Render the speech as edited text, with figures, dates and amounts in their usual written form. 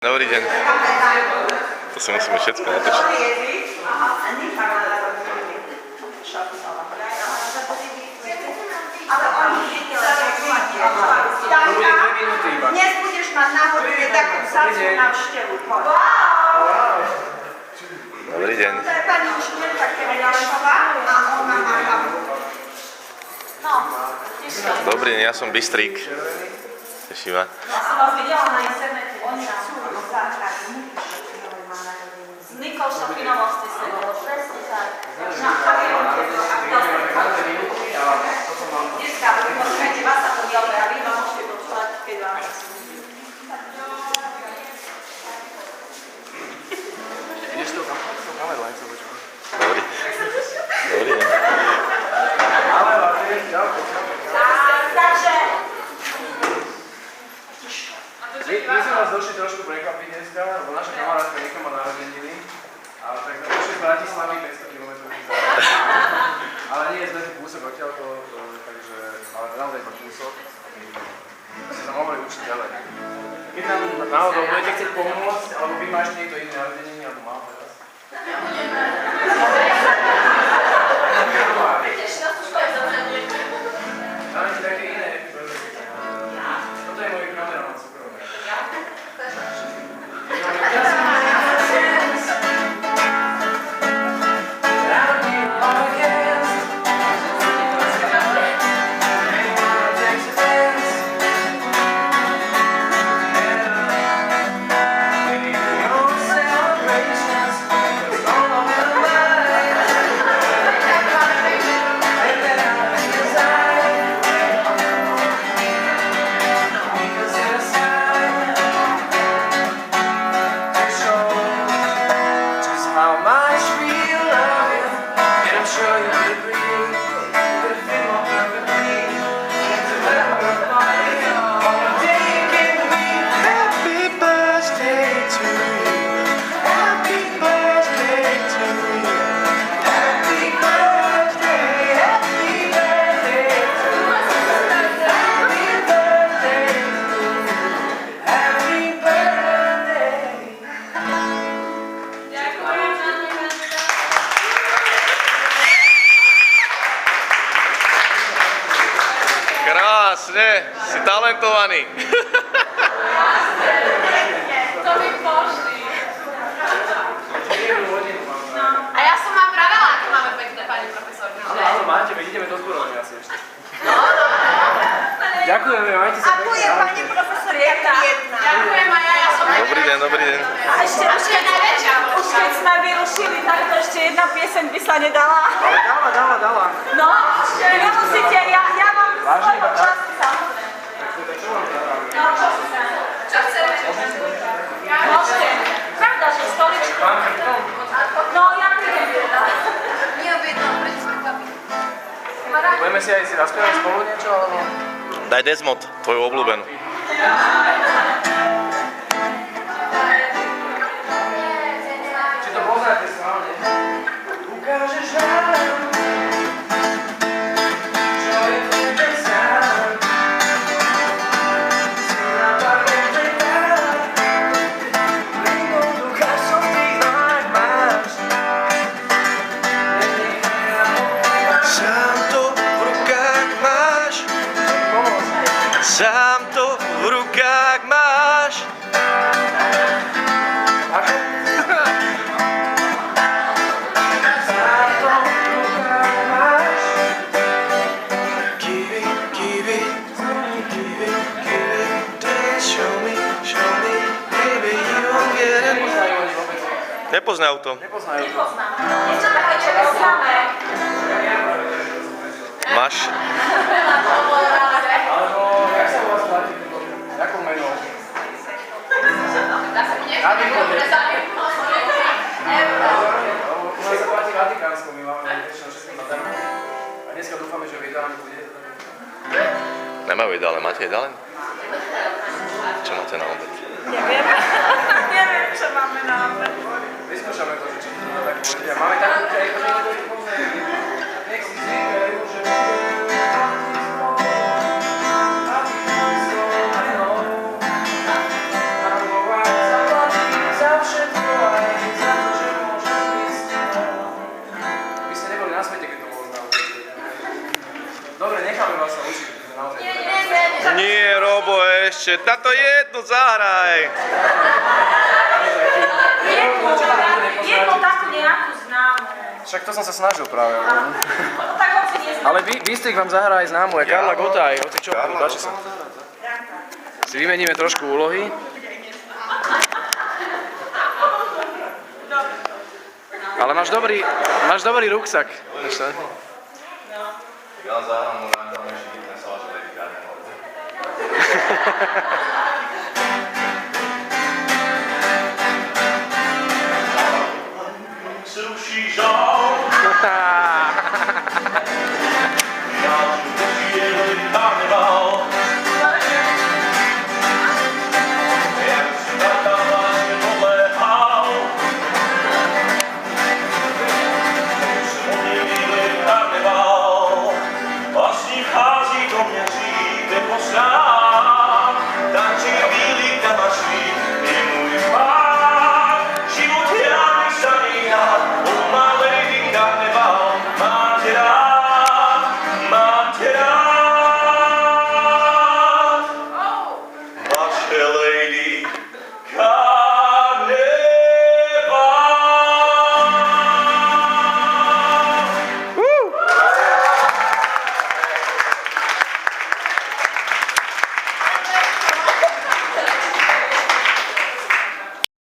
Dobrý deň. To si musíme všetko natočiť. Dnes budeš mať na hodine takú vzácnu návštevu. Dobrý deň. To je pani učiteľka Kemeňašová a ona má babu. No, Dobrý deň, ja som Bystrík. Teší ma. ja som vás videla na internete. Oni sú v záhrade. S Nikou Šofinovou ste sedeli. Presne tak. Na kavironke. Dneska, vy posledujete vás sa to diaľbe a vy ma môžete počúvať, keď vám chcete. Ideš s tou kamerou, nech sa počúva. Dobrý. Dobrý deň. Takže... My sme vás došli trošku prekvapiť dneska, lebo naša kamarátka Nika má narodeniny, ale tak sme došli z Bratislavy 500 km vzdialené. Ale nie sme si kúsok odtiaľto, takže, ale naozaj iba kúsok. My sme sa mohli učiť ďalej. Keď nám náhodou budete chcieť pomôcť, alebo vy máš niekto iný narodeniny, alebo mám teraz. Dáme ti také iné epizódy. Toto je môj kameraman súkromný. Krásne, si talentovaný. To mi pošli. A ja som vám pravila, ako máme pekné, pani profesorka. Áno, máte, my ideme do zborovne asi ešte. Ďakujeme, majte sa A tu je pani profesorka jedna. Ďakujem aj ja som... Dobrý deň, dobrý deň. A ešte najväčšia. Už keď sme vyrušili, tak to ešte jedna pieseň by sa nedala. Ale dala. No, nemusíte, ja mám svojho času, samozrejme. No, čo chceme? Čo chceme? Môžete. Pravda, že stoličku. No, ja prídem teda. Nie objednám, prečo sme kapili. Budeme si aj zaspievať spolu niečo, alebo? Daj Desmond, tvoju obľúbenú. Či to poznáte správne? Ukážeš nám, čo je tebe sám. Si na parkete tak, mimo ducha som v tých nohách máš. Sám to v rukách máš. Sám to v rukách máš. Ako? Sám to v rukách máš. Give it, give it, give it, give it. Show me, baby, you won't get it. Nepoznajú oni vôbec. Nepoznajú to. Nepoznajú to. Nepoznám. Ešte také, čo poznáme. Máš? Alebo, jak sa u vás platí? Jakou menou? Na východe. Lebo u nás sa platí Vatikánskou, my máme väčšinou všetko zadarmo. A dneska dúfame, že v Itáne bude. Nemajú jedálne, máte jedálne? Čo máte na obed? Neviem. Neviem, čo máme na obed. Vyskúšame to, že či to tak povedia. Máme takú čaj, že to je pozrie. Nech si zvykajú, že bude. ešte, táto jednu zahraj. Jednu takú nejakú známu. Však to som sa snažil práve. No tak hoci neznámu. Ale výstrik vám zahrá aj známu, je Karla Gottaj. Hoci čo, páči sa. Si vymeníme trošku úlohy. Ale máš dobrý ruksak. Ja zahrám mu najznámejší hit, ten sa váže Lady Gaga. Zruší žal, já tu přijeli karneval. Jak si tata vážně poléhal, už se modlili karneval. A s ním chází do mě dřív, jako sám.